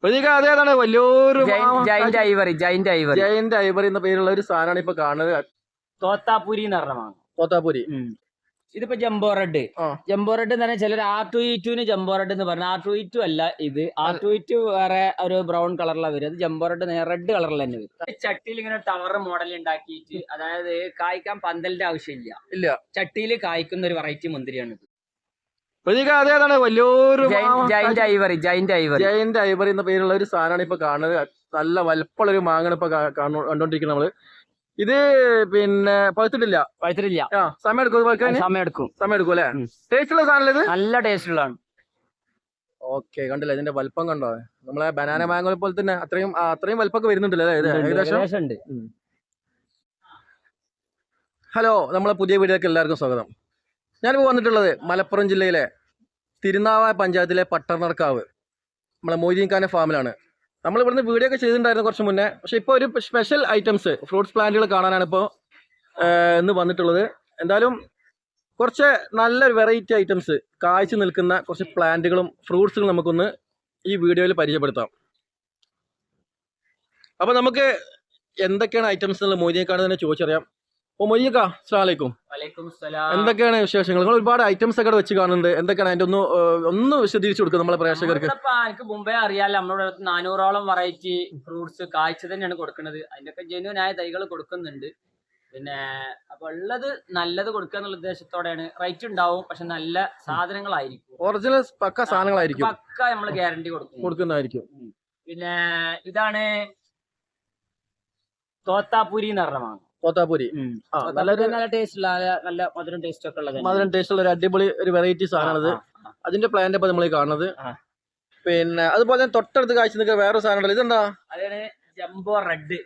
അതേതാണ് വലിയൊരു giant Ivory എന്ന പേരുള്ള ഒരു സാധനമാണ് ഇപ്പൊ കാണുന്നത്. തോത്താപുരി എന്ന് പറഞ്ഞ മാങ്ങ. തോത്താപുരി. ഇതിപ്പോ ജംബോ റെഡ് എന്ന് പറഞ്ഞാൽ ചിലർ R2E2 ജംബോ റെഡ് എന്ന് പറഞ്ഞാൽ R2E2 അല്ല ഇത്. R2E2 വേറെ ഒരു ബ്രൗൺ കളറിലാണ് വരും. അത് ജംബോ റെഡ് റെഡ് കളറിൽ തന്നെ വരും. ചട്ടിയിൽ ഇങ്ങനെ ടവർ മോഡൽ ഉണ്ടാക്കിയിട്ട്, അതായത് കായ്ക്കാൻ പന്തലിന്റെ ആവശ്യമില്ല, ചട്ടിയിൽ കായ്ക്കുന്ന ഒരു വെറൈറ്റി മുന്തിരിയാണ് ഇത്. അതേതാണ് വലിയൊരു ജൈന്റ് ഐവറി എന്ന പേരുള്ള ഒരു സാധനമാണ് ഇപ്പൊ കാണുന്നത്. നല്ല വലുപ്പമുള്ള ഒരു മാങ്ങാണ് ഇപ്പൊ കണ്ടോണ്ടിരിക്കുന്നത് നമ്മള്. ഇത് പിന്നെ പഴുത്തിട്ടില്ല. സമയം എടുക്കും അല്ലെ? ടേസ്റ്റ് ഉള്ള സാധനം ഇത്, നല്ല ടേസ്റ്റ് ഉള്ളതാണ്. ഓക്കെ, കണ്ടില്ല ഇതിന്റെ വലുപ്പം കണ്ടോ? നമ്മളെ ബനാന മാങ്ങ പോലെ തന്നെ അത്രയും വലുപ്പൊക്കെ വരുന്നുണ്ടല്ലേ ഏകദേശം. ഹലോ, നമ്മളെ പുതിയ വീഡിയോക്ക് എല്ലാവർക്കും സ്വാഗതം. ഞാനിപ്പോൾ വന്നിട്ടുള്ളത് മലപ്പുറം ജില്ലയിലെ തിരുനാവായ പഞ്ചായത്തിലെ പട്ടർനർക്കാവ് നമ്മളെ മൊയ്തീൻ ഖാന്റെ ഫാമിലാണ്. നമ്മൾ ഇവിടുന്ന് വീഡിയോ ഒക്കെ ചെയ്തിട്ടുണ്ടായിരുന്നു കുറച്ച് മുന്നേ. പക്ഷെ ഇപ്പോൾ ഒരു സ്പെഷ്യൽ ഐറ്റംസ് ഫ്രൂട്ട്സ് പ്ലാന്റുകൾ കാണാനാണ് ഇപ്പോൾ ഇന്ന് വന്നിട്ടുള്ളത്. എന്തായാലും കുറച്ച് നല്ലൊരു വെറൈറ്റി ഐറ്റംസ് കായ്ച്ചു നിൽക്കുന്ന കുറച്ച് പ്ലാന്റുകളും ഫ്രൂട്ട്സുകളും നമുക്കൊന്ന് ഈ വീഡിയോയിൽ പരിചയപ്പെടുത്താം. അപ്പോൾ നമുക്ക് എന്തൊക്കെയാണ് ഐറ്റംസ് എന്നുള്ള മൊയ്തീൻ ഖാൻ തന്നെ ചോദിച്ചറിയാം. അപ്പോൾ മൊയ്തീൻ ഖാൻ, അസ്സലാമു അലൈക്കും. എന്തൊക്കെയാണ് വിശേഷങ്ങൾ? നിങ്ങൾ ഒരുപാട് ഐറ്റംസ് ഒക്കെ വെച്ച് കാണുന്നുണ്ട്. എന്തൊക്കെയാണ് അതിന്റെ ഒന്ന് വിശദീകരിച്ചു കൊടുക്കുക നമ്മളെ പ്രേക്ഷകർക്ക്. എനിക്ക് മുമ്പേ അറിയാലോ, നമ്മുടെ 400ഓളം വെറൈറ്റി ഫ്രൂട്ട്സ് കാഴ്ച തന്നെയാണ് കൊടുക്കുന്നത്. അതിന്റെയൊക്കെ ജെന്യൂൻ ആയ തൈകൾ കൊടുക്കുന്നുണ്ട്. പിന്നെ അപ്പൊ ഉള്ളത് നല്ലത് കൊടുക്കുക എന്നുള്ള ഉദ്ദേശത്തോടെയാണ്. റേറ്റ് ഉണ്ടാവും, പക്ഷെ നല്ല സാധനങ്ങളായിരിക്കും, ഒറിജിനൽ പക്ക സാധനങ്ങളായിരിക്കും, പക്ക നമ്മൾ ഗ്യാരണ്ടി കൊടുക്കുന്നതായിരിക്കും. പിന്നെ ഇതാണ് തോത്താപുരി എന്ന് പറഞ്ഞ മാങ്ങ. തോത്താപുരി നല്ല ടേസ്റ്റ് ഉള്ള, നല്ല മധുരം ടേസ്റ്റ് ഒക്കെ ഉള്ളത്, മധുരം ടേസ്റ്റ് ഉള്ള ഒരു അടിപൊളി ഒരു വെറൈറ്റി സാധനമാണത്. അതിന്റെ പ്ലാന്റ് ഇപ്പൊ നമ്മൾ കാണുന്നത്. പിന്നെ അതുപോലെ തന്നെ തൊട്ടടുത്ത് കാഴ്ച നിൽക്കുക വേറെ സാധനം ഉണ്ടല്ലോ, ഇതെന്താ? അതാണ് ജംബോ റെഡ്.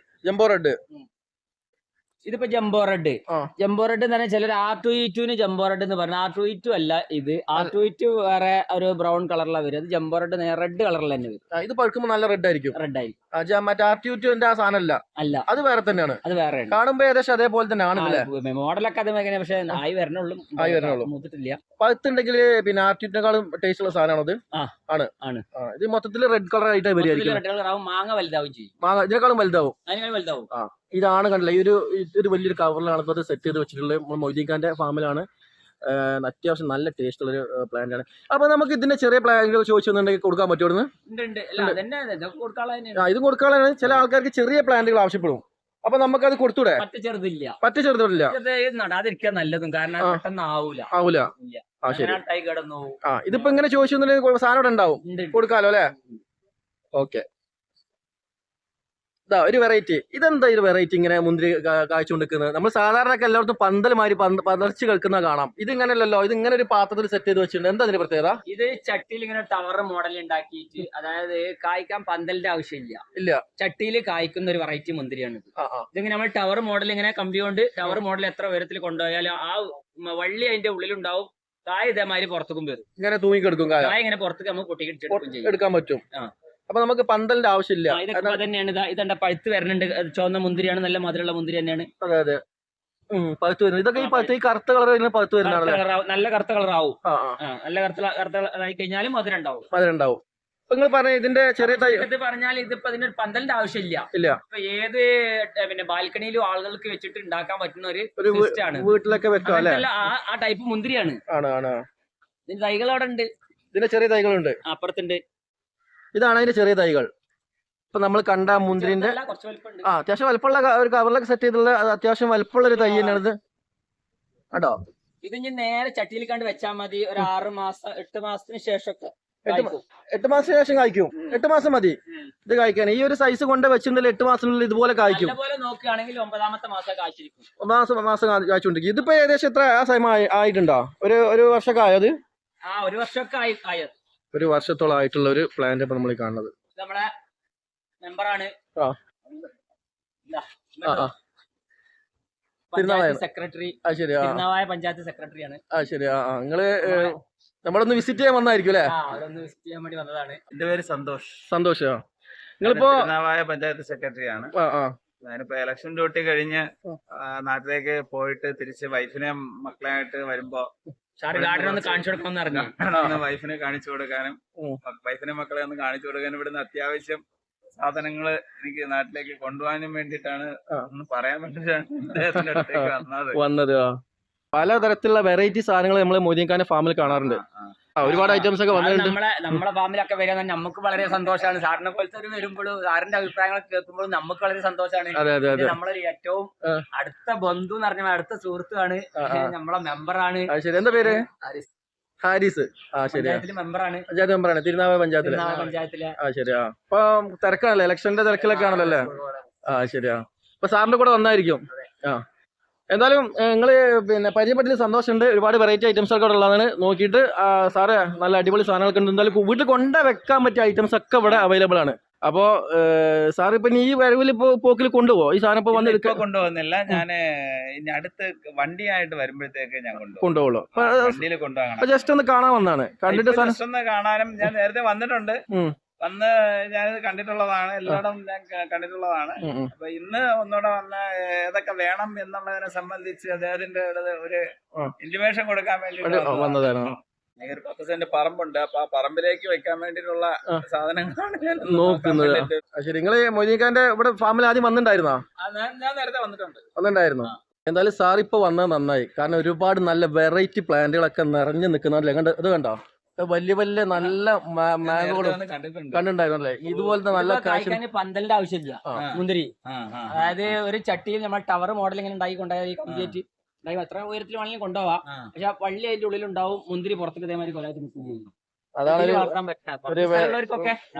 ഇതിപ്പോ ജംബോ റെഡ് എന്ന് പറഞ്ഞാൽ ചിലർ R2E2 ജംബോ റെഡ് എന്ന് പറഞ്ഞാൽ R2E2 അല്ല ഇത്. R2E2 വേറെ ഒരു ബ്രൗൺ കളറിലാണ് വരും. അത് ജംബോ റെഡ് റെഡ് കളറിൽ തന്നെ വരും. ഇത് പഴുക്കുമ്പോൾ നല്ല റെഡ് ആയിരിക്കും. മറ്റേ R2E2 ആ സാധനം അല്ല, അത് വേറെ തന്നെയാണ്. അത് വേറെ കാണുമ്പോ ഏകദേശം അതേപോലെ തന്നെ ആണ് മോഡലൊക്കെ അത് എങ്ങനെ, പക്ഷെ ആയി വരണുള്ളൂ, മൂത്തിട്ടില്ല. പഴുത്തുണ്ടെങ്കിൽ പിന്നെ R2E2നെക്കാളും ടേസ്റ്റ് ഉള്ള സാധനമാണ് അത്. ആണ് ഇത് മൊത്തത്തിൽ റെഡ് കളർ ആയിട്ട് വരികയായിരിക്കും. മാങ്ങ വലുതാവും ചെയ്യും, മാങ്ങ ഇതിനേക്കാളും വലുതാവും. ഇതാണ് കണ്ടില്ല, ഈ ഒരു വലിയൊരു കവറിലാണ് അത് സെറ്റ് ചെയ്ത് വെച്ചിട്ടുള്ളത്. മൊയ്തീൻ ഖാന്റെ ഫാമിലാണ്. അത്യാവശ്യം നല്ല ടേസ്റ്റ് ഉള്ളൊരു പ്ലാന്റ് ആണ്. അപ്പൊ നമുക്ക് ഇതിന്റെ ചെറിയ പ്ലാന്റുകൾ ചോദിച്ചിട്ടുണ്ടെങ്കിൽ കൊടുക്കാൻ പറ്റുമോ? ഇതും കൊടുക്കാനാണ്. ചില ആൾക്കാർക്ക് ചെറിയ പ്ലാന്റുകൾ ആവശ്യപ്പെടും. അപ്പൊ നമുക്ക് അത് കൊടുത്തൂടെ? പറ്റ ചെറുതില്ല, നടാതിരിക്കാൻ നല്ലതും, കാരണം പെട്ടെന്ന് ആവൂല. ഇതിപ്പോ ഇങ്ങനെ ചോദിച്ചിട്ടുണ്ടെങ്കിൽ സാധനം ഇവിടെ ഉണ്ടാവും, കൊടുക്കാലോ അല്ലെ? ഓക്കെ, ഒരു വെറൈറ്റി. ഇതെന്താ ഇത് വെറൈറ്റി ഇങ്ങനെ മുന്തിരി കാഴ്ചകൊണ്ടിരിക്കുന്നത്? നമ്മൾ സാധാരണ എല്ലായിടത്തും പന്തൽമാരി പതർച്ച് കേൾക്കുന്ന കാണാം. ഇതിങ്ങനെയല്ലോ, ഇത് ഇങ്ങനെ ഒരു പാത്രത്തിൽ സെറ്റ് ചെയ്ത് വെച്ചിട്ടുണ്ട്. എന്താ അതിന്റെ പ്രത്യേകത? ഇത് ചട്ടിയിൽ ഇങ്ങനെ ടവർ മോഡൽ ഉണ്ടാക്കിയിട്ട്, അതായത് കായ്ക്കാൻ പന്തലിന്റെ ആവശ്യമില്ല, ചട്ടിയിൽ കായ്ക്കുന്ന ഒരു വെറൈറ്റി മുന്തിരിയാണ് ഇത്. ഇതിങ്ങനെ നമ്മൾ ടവർ മോഡൽ ഇങ്ങനെ കമ്പി കൊണ്ട് ടവർ മോഡൽ എത്ര ഉയരത്തിൽ കൊണ്ടുപോയാലും ആ വള്ളി അതിന്റെ ഉള്ളിലുണ്ടാവും. കായ ഇതേമാതിരി പുറത്തേക്കും വരും, ഇങ്ങനെ തൂങ്ങിക്കെടുക്കും. കായ ഇങ്ങനെ പുറത്തേക്ക് നമുക്ക് പൊട്ടിക്കെടുക്കും, എടുക്കാൻ പറ്റും. അപ്പൊ നമുക്ക് പന്തലിന്റെ ആവശ്യമില്ല. ഇതൊക്കെ തന്നെയാണ്. ഇതെന്താ പഴുത്ത് വരുന്നുണ്ട്, ചുവന്ന മുന്തിരിയാണ്, നല്ല മധുരമുള്ള മുന്തിരി തന്നെയാണ്. അതെ, പഴുത്ത് വരുന്നത്. ഇതൊക്കെ ഈ കറുത്ത കളർ പഴുത്ത് വരുന്നതാണ്. നല്ല കറുത്ത കളർ ആവും. നല്ല കറുത്ത കളറായി കഴിഞ്ഞാലും മധുരം ഉണ്ടാവും. നിങ്ങൾ പറഞ്ഞ ഇതിന്റെ ചെറിയ തൈ പറഞ്ഞാൽ ഇതിപ്പോ അതിന് പന്തലിന്റെ ആവശ്യമില്ല. ഇപ്പൊ ഏത് പിന്നെ ബാൽക്കണിയിലും ആളുകൾക്ക് വെച്ചിട്ട് ഉണ്ടാക്കാൻ പറ്റുന്ന ഒരു വീട്ടിലൊക്കെ വെക്കാം അല്ലെ? ആ ടൈപ്പ് മുന്തിരിയാണ്. ഇതിന്റെ തൈകൾ അവിടെ ഉണ്ട്. ഇതിന്റെ ചെറിയ തൈകളുണ്ട്, അപ്പുറത്തുണ്ട്. ഇതാണ് അതിന്റെ ചെറിയ തൈകൾ. ഇപ്പൊ നമ്മൾ കണ്ട മുന്തിരിന്റെ അത്യാവശ്യം വലുപ്പമുള്ള ഒരു കവറിലൊക്കെ സെറ്റ് ചെയ്തിട്ടുള്ള അത്യാവശ്യം വലുപ്പമുള്ള ഒരു തൈ തന്നെയാണ് ഇത് കേട്ടോ. ഇത് ഇനി നേരെ ചട്ടിയിൽ കണ്ട് വെച്ചാൽ മതി. ഒരു 6 മാസം 8 മാസത്തിന് ശേഷമൊക്കെ 8 മാസത്തിന് ശേഷം കായ്ക്കും. 8 മാസം മതി ഇത് കായ്ക്കാൻ. ഈ ഒരു സൈസ് കൊണ്ട് വെച്ചിട്ടുണ്ടെങ്കിൽ 8 മാസത്തിനുള്ളിൽ ഇതുപോലെ കായ്ക്കും. നോക്കുകയാണെങ്കിൽ 9ാമത്തെ മാസം കായ്ച്ചിരിക്കും. 9 മാസം കായ്ച്ചുകൊണ്ടിരിക്കും. ഇതിപ്പോ ഏകദേശം എത്ര ആ സമയം ആയിട്ടുണ്ടോ? ഒരു വർഷമൊക്കെ ആയത്? ഒരു വർഷമൊക്കെ ആയത്. ഒരു വർഷത്തോളം ആയിട്ടുള്ള ഒരു പ്ലാന്റ് ഇപ്പൊ നമ്മൾ കാണുന്നത്. നമ്മളെ മെമ്പറാണ്, സെക്രട്ടറി, തിരുനാവായ പഞ്ചായത്ത് സെക്രട്ടറിയാണ്. ശരി. നിങ്ങള് നമ്മളൊന്ന് വിസിറ്റ് ചെയ്യാൻ വന്നായിരിക്കും അല്ലെ? വിസിറ്റ് ചെയ്യാൻ വേണ്ടി വന്നതാണ്. എന്റെ പേര് സന്തോഷ്. നിങ്ങളിപ്പോ തിരുനാവായ പഞ്ചായത്ത് സെക്രട്ടറിയാണ്. ഞാനിപ്പോ ഇലക്ഷൻ ഡ്യൂട്ടി കഴിഞ്ഞ് നാട്ടിലേക്ക് പോയിട്ട് തിരിച്ച് വൈഫിനെ മക്കളായിട്ട് വരുമ്പോ സാറ് ഗാർഡൻ ഒന്ന് കാണിച്ചു കൊടുക്കണം ഇറങ്ങി വൈഫിനെ കാണിച്ചു കൊടുക്കാനും ഉം. വൈഫിനെ മക്കളെ ഒന്ന് കാണിച്ചു കൊടുക്കാനും ഇവിടുന്ന് അത്യാവശ്യം സാധനങ്ങള് എനിക്ക് നാട്ടിലേക്ക് കൊണ്ടുപോകാനും വേണ്ടിയിട്ടാണ് ഒന്ന് പറയാൻ വേണ്ടിയിട്ടാണ് അദ്ദേഹത്തിന്റെ അടുത്തേക്ക് വന്നത്. പലതരത്തിലുള്ള വെറൈറ്റി സാധനങ്ങൾ നമ്മൾ മൊയ്തീൻഖാന്റെ ഫാമിൽ കാണാറുണ്ട്. ഒരുപാട് ഐറ്റംസ് ഒക്കെ വന്നിട്ടുണ്ട്. നമ്മളെ ഫാമിലൊക്കെ വരാൻ നമുക്ക് വളരെ സന്തോഷമാണ്. സാറിനെ പോലത്തെ ഒരു വരുമ്പോഴും സാറിന്റെ അഭിപ്രായങ്ങളൊക്കെ കേൾക്കുമ്പോഴും നമുക്ക് വളരെ സന്തോഷമാണ്. അതെ അതെ അതെ. നമ്മളൊരു ഏറ്റവും അടുത്ത ബന്ധു എന്ന് പറഞ്ഞാൽ അടുത്ത സുഹൃത്തുമാണ്, നമ്മളെ മെമ്പറാണ്. ശരി, എന്താ പേര്? ഹാരിസ്. ശരി, മെമ്പറാണ്, പഞ്ചായത്ത് മെമ്പറാണ്, തിരുനാവായ പഞ്ചായത്തിലെ. പഞ്ചായത്തിലെ. ശരിയാ. അപ്പൊ തിരക്കാണല്ലേ, ഇലക്ഷന്റെ തിരക്കിലൊക്കെ ആണല്ലോ. ശരിയാ. അപ്പൊ സാറിന്റെ കൂടെ വന്നായിരിക്കും. എന്തായാലും നിങ്ങള് പിന്നെ പരിചയപ്പെട്ടതിൽ സന്തോഷമുണ്ട്. ഒരുപാട് വെറൈറ്റി ഐറ്റംസ് ഒക്കെ ഉള്ളതാണ്. നോക്കിയിട്ട് സാറ് നല്ല അടിപൊളി സാധനങ്ങളൊക്കെ ഉണ്ട്. എന്തായാലും വീട്ടിൽ കൊണ്ട് വെക്കാൻ പറ്റിയ ഐറ്റംസ് ഒക്കെ ഇവിടെ അവൈലബിൾ ആണ്. അപ്പോ സാർ ഇപ്പൊ ഈ വരവിൽ പോക്കിൽ കൊണ്ടുപോകോ ഈ സാധനം? ഇപ്പൊ വന്ന് എടുക്കാൻ കൊണ്ടുപോകുന്നില്ല, ഞാൻ ഇനി അടുത്ത് വണ്ടിയായിട്ട് വരുമ്പോഴത്തേക്ക് ഞാൻ കൊണ്ടുപോകുള്ളൂ. വണ്ടിയിൽ കൊണ്ടുപോകണം. ജസ്റ്റ് ഒന്ന് കാണാൻ വന്നാണ്, കണ്ടിട്ട് ഒന്ന് കാണാനും. ഞാൻ നേരത്തെ വന്നിട്ടുണ്ട്, വന്ന് ഞാനിത് കണ്ടിട്ടുള്ളതാണ്, എല്ലായിടും ഞാൻ കണ്ടിട്ടുള്ളതാണ്. അപ്പൊ ഇന്ന് ഒന്നുകൂടെ വന്ന് ഏതൊക്കെ വേണം എന്നുള്ളതിനെ സംബന്ധിച്ച് അദ്ദേഹത്തിന്റെ ഒരു ഇന്റിമേഷൻ കൊടുക്കാൻ വേണ്ടി വന്നതാണ്. ഒരു 10 സെന്റ് പറമ്പുണ്ട്, അപ്പൊ ആ പറമ്പിലേക്ക് വെക്കാൻ വേണ്ടിയിട്ടുള്ള സാധനങ്ങളാണ് ഞാൻ നോക്കുന്നത്. ശരി, നിങ്ങള് മൊയ്തീൻഖാന്റെ ഇവിടെ ഫാമിൽ ആദ്യം വന്നിട്ടുണ്ടായിരുന്നോ? ഞാൻ നേരത്തെ വന്നിട്ടുണ്ടായിരുന്നു. എന്തായാലും സാർ ഇപ്പൊ വന്നത് നന്നായി. കാരണം ഒരുപാട് നല്ല വെറൈറ്റി പ്ലാന്റുകളൊക്കെ നിറഞ്ഞു നിൽക്കുന്നതല്ലേ. ഇത് കണ്ടോ, വലിയ വലിയ നല്ല മാങ്ങോട് കണ്ടിട്ടുണ്ടായിരുന്നല്ലേ. ഇതുപോലത്തെ നല്ല പന്തലിന്റെ ആവശ്യമില്ല മുന്തിരി. അതായത് ഒരു ചട്ടിയിൽ നമ്മൾ ടവർ മോഡൽ ഇങ്ങനെ ഉണ്ടാക്കി കൊണ്ടുപോയി കംപ്ലീറ്റ് എത്ര ഉയരത്തിൽ വേണമെങ്കിലും കൊണ്ടുപോവാം. പക്ഷെ ആ വള്ളി അതിന്റെ ഉള്ളിലുണ്ടാവും, മുന്തിരി പുറത്തേക്ക് ഇതേമാതിരി കൊലായിട്ട് നിൽക്കുകയും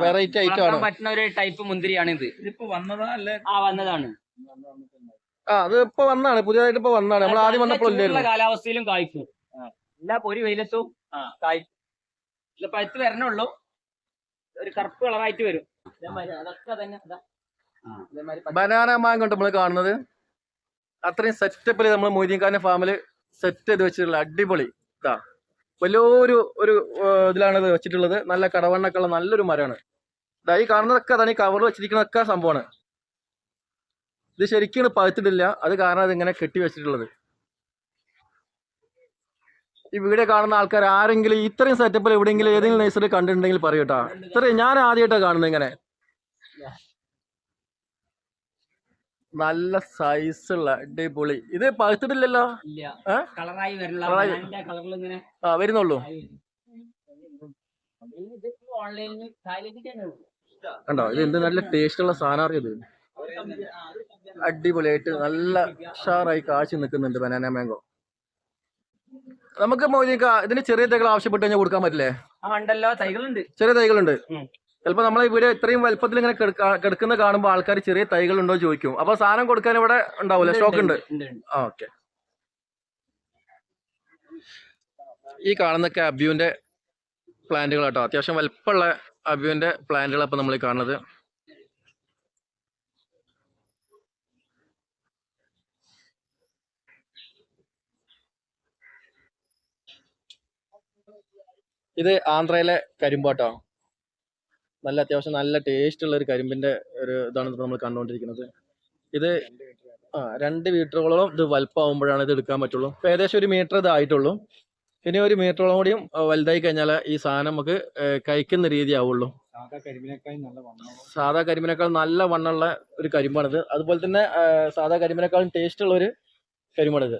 വെറൈറ്റി ഐറ്റം ആണ്. പറ്റുന്ന ഒരു ടൈപ്പ് മുന്തിരിയാണ് ഇത്. ഇതിപ്പോ വന്നതാ അല്ലേ? വന്നതാണ്. അത് ഇപ്പൊ വന്നാണ്, പുതിയതായിട്ട് ഇപ്പൊ വന്നാണ്. നമ്മൾ ആദ്യം വന്നപ്പോൾ കാലാവസ്ഥയിലും കായ്ക്കും. എല്ലാ പൊരി വെയിലത്തും കായ്ക്കും. പഴുത്ത് വരണുള്ളൂ, ഒരു കറുപ്പ് കളറായിട്ട് വരും. അതൊക്കെ തന്നെ ബനാന മാങ്ങ കൊണ്ട് നമ്മൾ കാണുന്നത്. അത്രയും സെറ്റപ്പിൽ നമ്മൾ മൊയ്തീൻഖാന്റെ ഫാമില് സെറ്റ് ചെയ്ത് വെച്ചിട്ടുള്ള അടിപൊളി ഇതാ വലിയൊരു ഇതിലാണ് ഇത് വെച്ചിട്ടുള്ളത്. നല്ല കടവണ്ണൊക്കെ ഉള്ള നല്ലൊരു മരമാണ്. ഈ കാണുന്നതൊക്കെ അതാണ്, ഈ കവറിൽ വെച്ചിരിക്കുന്നതൊക്കെ സംഭവമാണ്. ഇത് ശരിക്കും പഴുത്തിട്ടില്ല, അത് കാരണം അതിങ്ങനെ കെട്ടി വെച്ചിട്ടുള്ളത്. ഈ വീഡിയോ കാണുന്ന ആൾക്കാർ ആരെങ്കിലും ഇത്രയും സെറ്റപ്പിൽ എവിടെയെങ്കിലും ഏതെങ്കിലും നഴ്സറി കണ്ടിട്ടുണ്ടെങ്കിൽ പറയൂട്ടാ. ഇത്രയും ഞാൻ ആദ്യമായിട്ടാണ് കാണുന്നത് ഇങ്ങനെ. നല്ല സൈസുള്ള അടിപൊളി. ഇത് പഴുത്തിട്ടില്ലല്ലോ, വരുന്നുള്ളൂ. കണ്ടോ, ഇത് എന്ത് നല്ല ടേസ്റ്റ് ഉള്ള സാധനം അറിയത്. അടിപൊളിയായിട്ട് നല്ല ഉഷാറായി കാശി നിൽക്കുന്നുണ്ട് ബനാന മാംഗോ. നമുക്ക് ഇതിന് ചെറിയ തൈകൾ ആവശ്യപ്പെട്ട് കഴിഞ്ഞാൽ കൊടുക്കാൻ പറ്റില്ലേ? ചെറിയ തൈകളുണ്ട്. ചിലപ്പോൾ നമ്മളെ വീഡിയോ ഇത്രയും വലുപ്പത്തിൽ ഇങ്ങനെ കിടക്കുന്ന കാണുമ്പോൾ ആൾക്കാർ ചെറിയ തൈകൾ ഉണ്ടോ ചോദിക്കും. അപ്പൊ സാധനം കൊടുക്കാൻ ഇവിടെ ഉണ്ടാവൂല്ലേ, സ്റ്റോക്ക് ഉണ്ട്? ഓക്കെ. ഈ കാണുന്നൊക്കെ അബ്യുവിന്റെ പ്ലാന്റുകൾ കേട്ടോ. അത്യാവശ്യം വലുപ്പമുള്ള അബ്യുവിന്റെ പ്ലാന്റുകൾ അപ്പൊ നമ്മൾ കാണുന്നത്. ഇത് ആന്ധ്രയിലെ കരിമ്പാട്ടോ. നല്ല അത്യാവശ്യം നല്ല ടേസ്റ്റ് ഉള്ള ഒരു കരിമ്പിന്റെ ഒരു ഇതാണ് നമ്മൾ കണ്ടുകൊണ്ടിരിക്കുന്നത്. ഇത് 2 മീറ്ററുകളോളം ഇത് വലുപ്പമാകുമ്പോഴാണ് ഇത് എടുക്കാൻ പറ്റുള്ളൂ. ഇപ്പൊ ഏകദേശം 1 മീറ്റർ ഇത് ആയിട്ടുള്ളൂ. പിന്നെ 1 മീറ്ററോളം കൂടിയും വലുതായി കഴിഞ്ഞാൽ ഈ സാധനം നമുക്ക് കഴിക്കുന്ന രീതി ആവുള്ളൂ. സാധാ കരിമ്പിനേക്കാൾ നല്ല വണ്ണമുള്ള ഒരു കരിമ്പാണിത്. അതുപോലെ തന്നെ സാധാ കരിമ്പിനേക്കാളും ടേസ്റ്റ് ഉള്ള ഒരു കരിമ്പാണിത്.